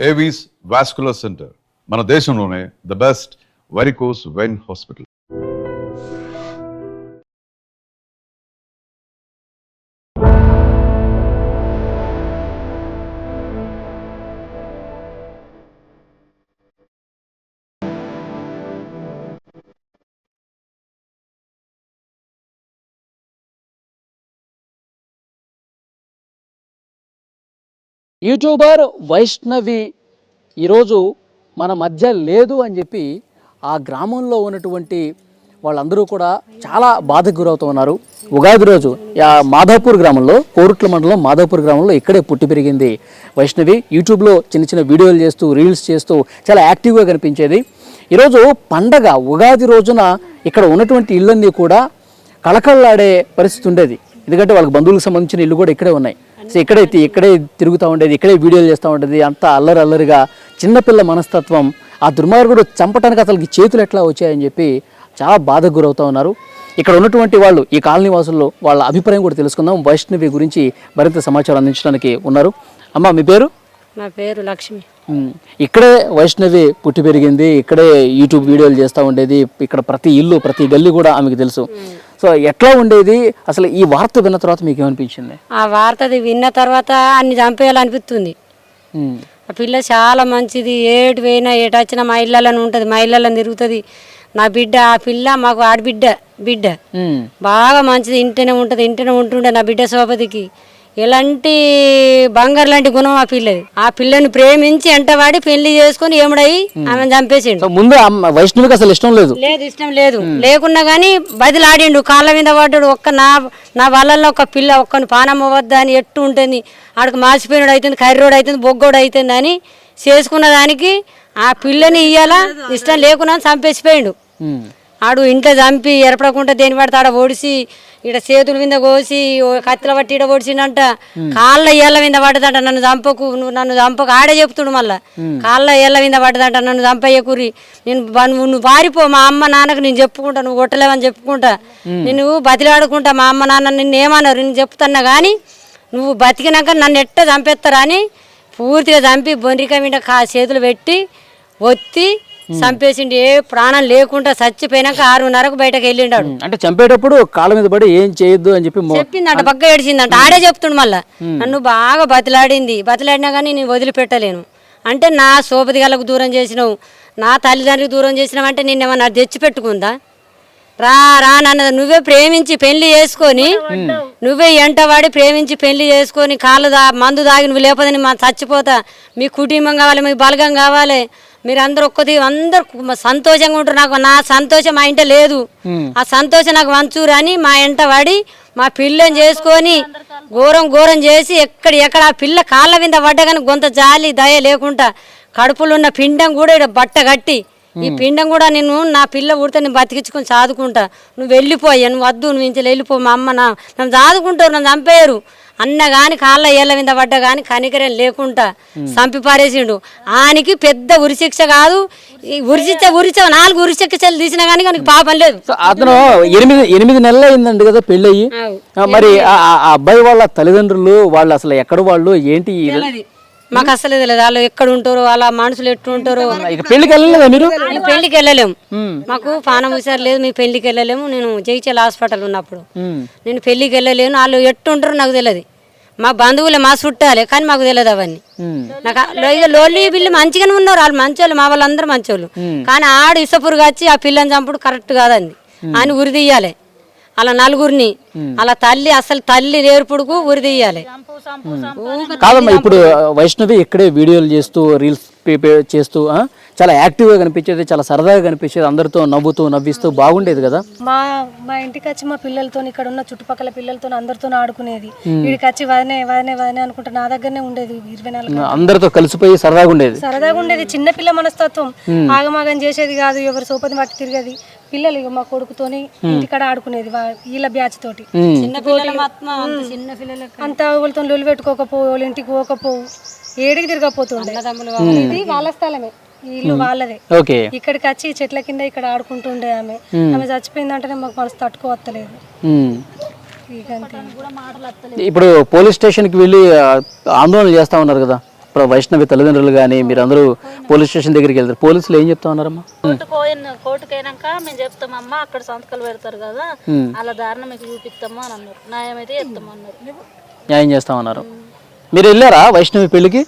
Avis vascular centre మన దేశంలోనే the best varicose vein hospital. YouTuber Vaishnavi ఈరోజు మన మధ్య లేదు అని చెప్పి ఆ గ్రామంలో ఉన్నటువంటి వాళ్ళందరూ కూడా చాలా బాధకు గురవుతూ ఉన్నారు. ఉగాది రోజు మాధవపూర్ గ్రామంలో, కోరుట్ల మండలం మాధవపూర్ గ్రామంలో ఇక్కడే పుట్టి పెరిగింది వైష్ణవి. యూట్యూబ్లో చిన్న చిన్న వీడియోలు చేస్తూ, రీల్స్ చేస్తూ చాలా యాక్టివ్గా కనిపించేది. ఈరోజు పండగ ఉగాది రోజున ఇక్కడ ఉన్నటువంటి ఇళ్ళన్నీ కూడా కళకళలాడే పరిస్థితి ఉండేది. ఎందుకంటే వాళ్ళకి బంధువులకు సంబంధించిన ఇల్లు కూడా ఇక్కడే ఉన్నాయి. సో ఇక్కడే తిరుగుతూ ఉండేది, ఇక్కడే వీడియోలు చేస్తూ ఉండేది. అంతా అల్లరిగా చిన్నపిల్ల మనస్తత్వం. ఆ దుర్మార్గుడు చంపటానికి అసలుకి చేతులు ఎట్లా వచ్చాయని చెప్పి చాలా బాధకు గురవుతూ ఉన్నారు. ఇక్కడ ఉన్నటువంటి వాళ్ళు, ఈ కాలనీ వాసుల్లో వాళ్ళ అభిప్రాయం కూడా తెలుసుకుందాం. వైష్ణవి గురించి మరింత సమాచారం అందించడానికి ఉన్నారు. అమ్మ, మీ పేరు? నా పేరు లక్ష్మి. ఇక్కడే వైష్ణవి పుట్టి పెరిగింది, ఇక్కడే యూట్యూబ్ వీడియోలు చేస్తూ ఉండేది. ఇక్కడ ప్రతి ఇల్లు, ప్రతి గల్లీ కూడా ఆమెకు తెలుసు. సో ఎట్లా ఉండేది అసలు? ఈ వార్త విన్న తర్వాత మీకు ఏమనిపించింది? ఆ వార్త విన్న తర్వాత అన్ని చంపేయాలనిపిస్తుంది. ఆ పిల్ల చాలా మంచిది, ఏటు పోయినా ఏటు వచ్చినా మా ఇళ్ళని ఉంటుంది, మా ఇళ్ళని తిరుగుతుంది. నా బిడ్డ, ఆ పిల్ల మాకు బిడ్డ బాగా మంచిది, ఇంటనే ఉంటుంది, ఇంటనే ఉంటుండే నా బిడ్డ సోపతికి. ఎలాంటి బంగారు లాంటి గుణం ఆ పిల్లది. ఆ పిల్లని ప్రేమించి ఎంటవాడి పెళ్లి చేసుకుని ఏముడయి ఆమె చంపేసిండు. ముందు వైష్ణవికి అసలు ఇష్టం లేదు, ఇష్టం లేదు. లేకున్నా గానీ బదిలాడిండు, కాళ్ళ మీద పడ్డాడు. నా వాళ్ళల్లో ఒక పిల్ల ఒక్కని పానమ్మ వద్ద అని ఎట్టు ఉంటుంది, ఆడికి మాసిపోయినాడు అవుతుంది, కర్రోడు అవుతుంది, బొగ్గోడు అవుతుంది అని చేసుకున్న దానికి ఆ పిల్లని ఇయ్యాల ఇష్టం లేకున్నా చంపేసిపోయిండు. ఆడు ఇంట్లో చంపి ఎరపడకుండా దేని పడితే ఆడ ఓడిసి, ఇక్కడ చేతుల మీద కోసి కత్తిల పట్టి ఈడ ఓడిసిండంట. కాళ్ళ ఏళ్ళ మీద పడ్డదంట, నన్ను చంపకు, నన్ను చంపకు. ఆడే చెప్తుడు మళ్ళా, కాళ్ళ ఏళ్ళ మీద పడ్డదంట, నన్ను చంపయ్యకురి, నువ్వు పారిపో, మా అమ్మ నాన్నకు నేను చెప్పుకుంటా, నువ్వు కొట్టలేవని చెప్పుకుంటా, నేను బతిలాడుకుంటా, మా అమ్మ నాన్న నిన్ను ఏమన్నారు నేను చెప్తున్నా కానీ నువ్వు బతికినాక నన్ను ఎట్ట చంపేస్తారా అని పూర్తిగా చంపి బొండ్రిక మీద చేతులు పెట్టి ఒత్తి చంపేసిండు. ఏ ప్రాణం లేకుండా చచ్చిపోయినాక 6:30కు బయటకు వెళ్ళిండాడు. అంటే చంపేటప్పుడు కాళ్ళ మీద పడి ఏం చేయొద్దు అని చెప్పి చెప్పిందంట, బగ్గ ఏడిచిందంట. ఆడే చెప్తుండు మళ్ళా, నన్ను బాగా బతిలాడినా కానీ నేను వదిలిపెట్టలేను అంటే, నా సోపతి గలకు దూరం చేసినావు, నా తల్లిదండ్రికి దూరం చేసినావు అంటే నిన్నేమన్నా తెచ్చిపెట్టుకుందా? రా నన్నది. నువ్వే ప్రేమించి పెళ్లి చేసుకొని, నువ్వే ఎంటవాడి ప్రేమించి పెళ్లి చేసుకొని కాళ్ళు మందు దాగి నువ్వు లేకపోతే మా చచ్చిపోతా, మీ కుటుంబం కావాలి, మీకు బలగం కావాలి, మీరు అందరు అందరు సంతోషంగా ఉంటారు. నాకు నా సంతోషం మా ఇంట లేదు, ఆ సంతోషం నాకు వంచూరు అని మా ఇంట వాడి మా పిల్లని చేసుకొని ఘోరం చేసి ఎక్కడ ఆ పిల్ల కాళ్ళ మీద పడ్డగాని గొంత జాలి దయ లేకుండా కడుపులో ఉన్న పిండం కూడా ఇక్కడ బట్ట కట్టి, ఈ పిండం కూడా నేను నా పిల్ల ఉడితే నేను బతికించుకొని చదువుకుంటా, నువ్వు వెళ్ళిపోయా, నువ్వు వద్దు, నువ్వు ఇంట్లో వెళ్ళిపో, మా అమ్మ నన్ను చదువుకుంటారు, నన్ను చంపేయరు అన్న కానీ కాళ్ళ ఏళ్ళ మీద పడ్డ కానీ కనికరం లేకుండా చంపి పారేసిండు. ఆయనకి పెద్ద ఉరిశిక్ష కాదు, ఉరిశిక్ష 4 ఉరిశిక్షలు తీసినా కానీ మనకి పాపం లేదు. అతను 8 నెలలు అయిందండి కదా పెళ్ళయి. మరి ఆ అబ్బాయి వాళ్ళ తల్లిదండ్రులు వాళ్ళు అసలు ఎక్కడ, వాళ్ళు ఏంటి మాకు అసలు తెలియదు. వాళ్ళు ఎక్కడ ఉంటారో, వాళ్ళ మనుషులు ఎట్టు ఉంటారో. పెళ్లికి వెళ్ళలేదా మీరు? పెళ్లికి వెళ్ళలేము, మాకు పానం హుషారు లేదు, మేము పెళ్లికి వెళ్ళలేము. నేను జైచల్ హాస్పిటల్ ఉన్నప్పుడు నేను పెళ్లికి వెళ్ళలేను. వాళ్ళు ఎట్టు ఉంటారో నాకు తెలియదు. మా బంధువులే, మా చుట్టాలే, కానీ మాకు తెలియదు అవన్నీ. నాకు లోన్లీ పిల్లి మంచిగానే ఉన్నారు, వాళ్ళు మంచోళ్ళు, మా వాళ్ళందరూ మంచోళ్ళు. కానీ ఆడు ఇసపురుగా వచ్చి ఆ పిల్లని చంపుడు కరెక్ట్ కాదండి అని ఉరి తీయాలి. అలా 4గురిని అలా అసలు తల్లి నేర్పుడుకు ఉరి తీయాలి. కాదమ్మా, ఇప్పుడు వైష్ణవి ఇక్కడే వీడియోలు చేస్తూ, రీల్స్ చేస్తూ చాలా యాక్టివ్గా కనిపించేది, చాలా సరదాగా కనిపించేది, అందరితో నవ్విస్తూ బాగుండేది కదా. మా ఇంటికి వచ్చి మా పిల్లలతో, ఇక్కడ ఉన్న చుట్టుపక్కల పిల్లలతో అందరితో ఆడుకునేది. వీడికి వచ్చి వదనే అనుకుంటా నా దగ్గరనే ఉండేది. 24 అందరితో కలిసిపోయి సరదాగా ఉండేది. చిన్నపిల్ల మనస్తత్వం, ఆగమాగం చేసేది కాదు, ఎవరు సోపతి పట్టి తిరిగేది. పిల్లలు మా కొడుకుతోని ఇంటికాడ ఆడుకునేది, వీళ్ళ బ్యాచ్ తోటి. అంతా వాళ్ళతో లొల్లి పెట్టుకోకపోవు, వాళ్ళ ఇంటికి పోకపోవు, ఏడికి తిరగపోతుండే. ఇది వాళ్ళ స్థలమే, ఇల్లు వాళ్ళదే. ఇక్కడికి వచ్చి చెట్ల కింద ఇక్కడ ఆడుకుంటుండే. ఆమె చచ్చిపోయిందంటే మాకు మనసు తట్టుకోవత్తలేదు. ఇప్పుడు పోలీస్ స్టేషన్ కి వెళ్ళి ఆందోళన చేస్తా ఉన్నారు కదా, వైష్ణవి తల్లిదండ్రులు కానీ మీరందరూ పోలీస్ స్టేషన్ దగ్గరికి వెళ్తారు, పోలీసులు ఏం చెప్తా ఉన్నారమ్మా? కోర్టుకైనాక మేము చెప్తామమ్మా, అక్కడ సంతకాలు పెడతారు కదా, అలా దారుణ మీకు చూపిస్తాము అని అన్నారు. న్యాయం అయితే చెప్తామన్నారు. న్యాయం చేస్తామన్నారు. మీరు వెళ్ళారా వైష్ణవి పెళ్లికి?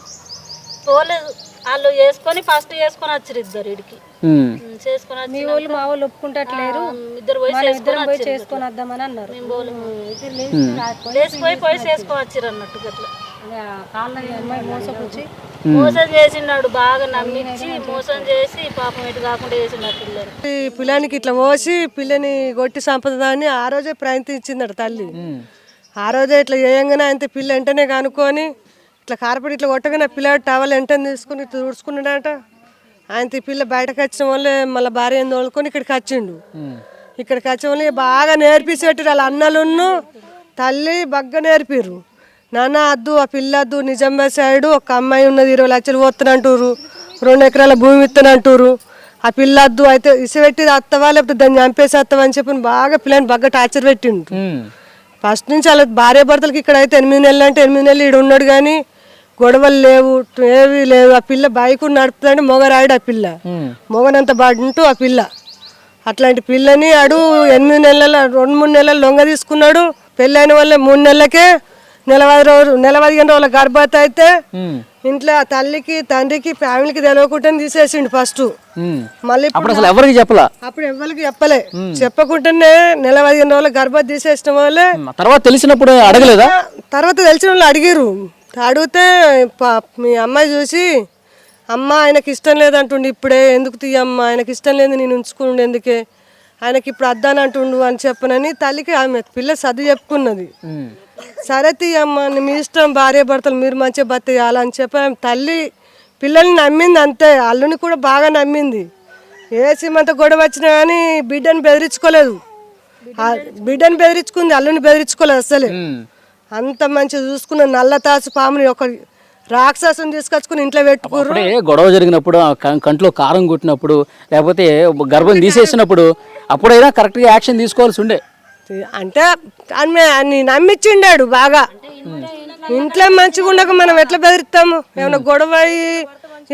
పోలేదు, వాళ్ళు ఫస్ట్ చేసుకొని వచ్చారు ఇద్దరు ఇడికి చేసుకొని మీ వాళ్ళు మా వాళ్ళు ఒప్పుకుంటట్లేరు, ఇద్దరు పోయి చేసుకొని వద్దామని అన్నారు. పోయి చేసుకొని వచ్చారు అన్నట్టు గట్లా అమ్మాయి మోసపుచ్చి మోసం చేసినాడు, బాగా నమ్మించి మోసం చేసి పాపం ఎటు కాకుండా చేసినాడు పిల్లలు. పిల్లానికి ఇట్లా పోసి పిల్లని కొట్టి సంపదని ఆ రోజే ప్రయత్నించిందట తల్లి. ఆ రోజే ఇట్లా చేయంగానే అంతే పిల్ల వెంటనే కనుక్కొని ఇట్లా కార్పెట్ ఇట్లా కొట్టగానే పిల్లాడు టవల్ వెంటనే తీసుకుని ఇట్లా తుడుచుకున్నాడట. ఆయన పిల్ల బయటకు వచ్చిన వాళ్ళే మళ్ళీ భార్య తోలుకొని ఇక్కడికి వచ్చిండు. ఇక్కడికి వచ్చిన వాళ్ళు బాగా నేర్పిసి పెట్టారు. వాళ్ళ అన్నలున్ను తల్లి బాగా నేర్పిర్రు. నాన్న అద్దు, ఆ పిల్ల అద్దు, నిజామాబాద్ సైడు ఒక అమ్మాయి ఉన్నది 20 లక్షలు పోతానంటారు, 2 ఎకరాల భూమి ఇస్తానంటారు, ఆ పిల్ల అద్దు అయితే ఇసుపెట్టి అత్తవా లేకపోతే దాన్ని చంపేసి అత్తవా అని చెప్పి బాగా పిల్లని బాగా టార్చర్ పెట్టిండు. ఫస్ట్ నుంచి అలా భార్య భర్తలకి ఇక్కడ అయితే 8 నెలలు అంటే 8 నెలలు ఈడ ఉన్నాడు కానీ గొడవలు లేవు, ఏవి లేవు. ఆ పిల్ల బైక్ నడుపుతుంటే మొగరాడు, ఆ పిల్ల మొగనంత బాడుంటూ ఆ పిల్ల అట్లాంటి పిల్లని ఆడు 8 నెలల 2-3 నెలలు లొంగ తీసుకున్నాడు. పెళ్ళైన వాళ్ళే 3 నెలలకే 15 రోజుల గర్భవతి అయితే ఇంట్లో తల్లికి తండ్రికి ఫ్యామిలీకి తెలియకుండా తీసేసిండు ఫస్ట్. మళ్ళీ అప్పుడు ఎవరికి చెప్పలా, అప్పుడు ఎవరికి చెప్పలే, చెప్పకుండానే 15 రోజుల గర్భవతి తీసేసిన వాళ్ళే. తర్వాత తెలిసినప్పుడు అడగలేదా? తర్వాత తెలిసిన వాళ్ళు అడిగిరు. అడిగితే మీ అమ్మాయి చూసి అమ్మ ఆయనకి ఇష్టం లేదంటుండు, ఇప్పుడే ఎందుకు తీయమ్మ, ఆయనకి ఇష్టం లేదు నేను ఉంచుకుండు ఎందుకే, ఆయనకి ఇప్పుడు అద్దానంటుండు అని చెప్పనని తల్లికి ఆమె పిల్ల సర్ది చెప్పుకున్నది. సరే తీయమ్మ మీ ఇష్టం, భార్య భర్తలు మీరు మంచిగా బతకాలని చెప్పి తల్లి పిల్లల్ని నమ్మింది అంతే. అల్లుని కూడా బాగా నమ్మింది. ఏ సీమంత గొడవ వచ్చినా కానీ బిడ్డని బెదిరించుకోలేదు, బిడ్డని బెదిరించుకుంది, అల్లుని బెదిరించుకోలేదు అసలే. అంత మంచిగా చూసుకున్న నల్ల తాసు పాముని ఒక రాక్షసుని తీసుకొచ్చుకుని ఇంట్లో పెట్టుకోరు. గొడవ జరిగినప్పుడు కంట్లో కారం కొట్టినప్పుడు లేకపోతే గర్భం తీసేసినప్పుడు అప్పుడైనా కరెక్ట్గా యాక్షన్ తీసుకోవాల్సి ఉండే. అంటే అన్ని నమ్మిచ్చిండాడు బాగా. ఇంట్లో మంచిగా ఉండక మనం ఎట్లా బెదిరిస్తాము? ఏమైనా గొడవ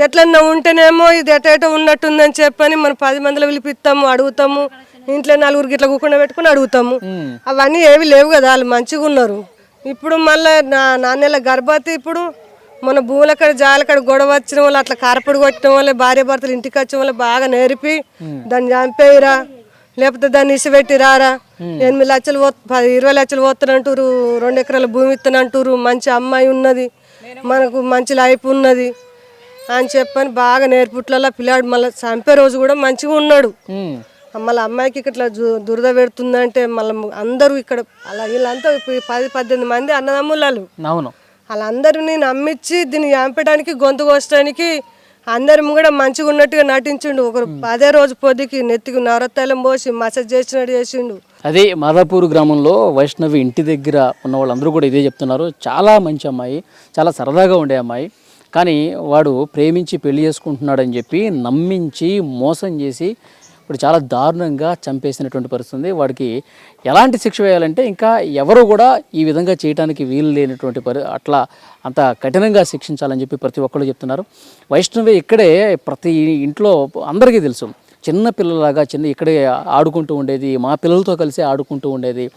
ఎట్లన్నా ఉంటేనేమో ఇది ఎటో ఉన్నట్టుందని చెప్పని మనం 10 మందిలో పిలిపిస్తాము, అడుగుతాము, ఇంట్లో 4 ఇట్లా కూకుండా పెట్టుకుని అడుగుతాము. అవన్నీ ఏవి లేవు కదా, వాళ్ళు మంచిగా ఉన్నారు. ఇప్పుడు మళ్ళీ 4 నెలల గర్భవతి. ఇప్పుడు మన భూములక్కడ జాలక్కడ గొడవ వచ్చిన వాళ్ళు అట్లా కారపడి కొట్టడం వల్ల భార్య భర్తలు ఇంటికి వచ్చిన వల్ల బాగా నేర్పి దాన్ని చంపేయరా లేకపోతే దాన్ని ఇసిపెట్టి రారా, 8 లక్షలు 20 లక్షలు పోతానంటారు, 2 ఎకరాల భూమి ఇస్తానంటారు, మంచి అమ్మాయి ఉన్నది, మనకు మంచి లైఫ్ ఉన్నది అని చెప్పని బాగా నేర్పుట్లలో పిల్లాడు మళ్ళీ చంపే రోజు కూడా మంచిగా ఉన్నాడు. మళ్ళీ అమ్మాయికి ఇట్లా దురద పెడుతుందంటే మళ్ళీ అందరూ ఇక్కడ అలా వీళ్ళంతా 10-18 మంది అన్నదమ్ముళ్ళు, వాళ్ళందరినీ నమ్మించి దీన్ని చంపడానికి గొంతు కోసడానికి అందరం కూడా మంచిగా ఉన్నట్టుగా నటించిండు. ఒకరు అదే రోజు పొద్దుకి నెత్తికి నవరత్తాలం పోసి మసాజ్ చేసినట్టు చేసిండు. అదే మాదాపూర్ గ్రామంలో వైష్ణవి ఇంటి దగ్గర ఉన్న వాళ్ళందరూ కూడా ఇదే చెప్తున్నారు. చాలా మంచి అమ్మాయి, చాలా సరదాగా ఉండే అమ్మాయి, కానీ వాడు ప్రేమించి పెళ్లి చేసుకుంటున్నాడని చెప్పి నమ్మించి మోసం చేసి ఇప్పుడు చాలా దారుణంగా చంపేసినటువంటి పరిస్థితి. వాడికి ఎలాంటి శిక్ష వేయాలంటే ఇంకా ఎవరు కూడా ఈ విధంగా చేయడానికి వీలు లేనటువంటి అట్లా అంత కఠినంగా శిక్షించాలని చెప్పి ప్రతి ఒక్కళ్ళు చెప్తున్నారు. వైష్ణవి ఇక్కడే ప్రతి ఇంట్లో అందరికీ తెలుసు, చిన్న పిల్లలాగా ఇక్కడే ఆడుకుంటూ ఉండేది, మా పిల్లలతో కలిసి ఆడుకుంటూ ఉండేది,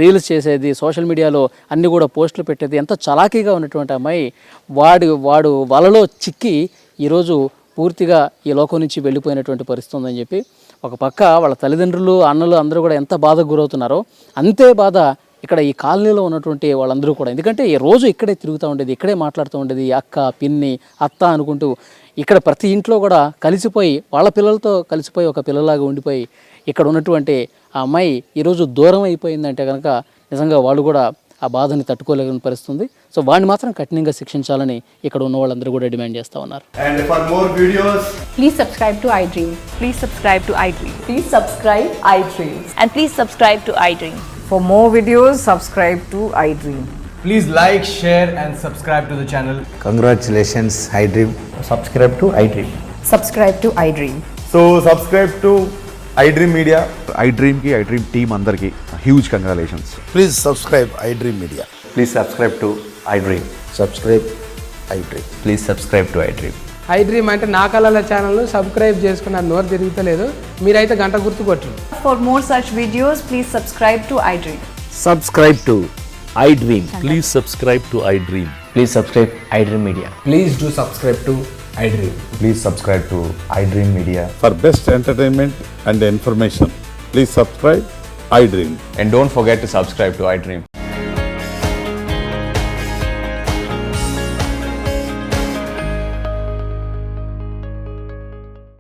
రీల్స్ చేసేది, సోషల్ మీడియాలో అన్నీ కూడా పోస్టులు పెట్టేది. ఎంత చలాకీగా ఉన్నటువంటి అమ్మాయి వాడు వలలో చిక్కి ఈరోజు పూర్తిగా ఈ లోకం నుంచి వెళ్ళిపోయినటువంటి పరిస్థితి ఉందని చెప్పి ఒక పక్క వాళ్ళ తల్లిదండ్రులు అన్నలు అందరూ కూడా ఎంత బాధకు గురవుతున్నారో అంతే బాధ ఇక్కడ ఈ కాలనీలో ఉన్నటువంటి వాళ్ళందరూ కూడా. ఎందుకంటే ఈ రోజు ఇక్కడే తిరుగుతూ ఉండేది, ఇక్కడే మాట్లాడుతూ ఉండేది, అక్క పిన్ని అత్త అనుకుంటూ ఇక్కడ ప్రతి ఇంట్లో కూడా కలిసిపోయి వాళ్ళ పిల్లలతో కలిసిపోయి ఒక పిల్లలాగా ఉండిపోయి ఇక్కడ ఉన్నటువంటి ఆ అమ్మాయి ఈరోజు దూరం అయిపోయిందంటే కనుక నిజంగా వాళ్ళు కూడా ఆ బాధని తట్టుకోలేని పరిస్థితుంది. సో వాడిని మాత్రం కఠినంగా శిక్షించాలని ఇక్కడ ఉన్న వాళ్ళందరూ కూడా డిమాండ్ చేస్తూ ఉన్నారు. And for more videos, please subscribe to iDream. Please subscribe to iDream. Please subscribe iDream. And please subscribe to iDream. For more videos, subscribe to iDream. please like, share and subscribe to the channel. Congratulations, iDream. Subscribe to iDream. Subscribe to iDream. So subscribe to iDream Media. iDream ki iDream team andarki huge congratulations. Please subscribe iDream Media. Please subscribe to iDream. Subscribe iDream. Please subscribe to iDream. I dream అంటే నా కళల channel subscribe చేసుకున్న నోరు తిరుగుతలేదు, మీరైతే గంట గుర్తు కొట్టండి. For more such videos, please subscribe to iDream. Subscribe to iDream. Please subscribe to iDream. Please subscribe iDream Media. Please do subscribe to iDream. Please subscribe to iDream Media. For best entertainment and information, please subscribe iDream. And don't forget to subscribe to iDream.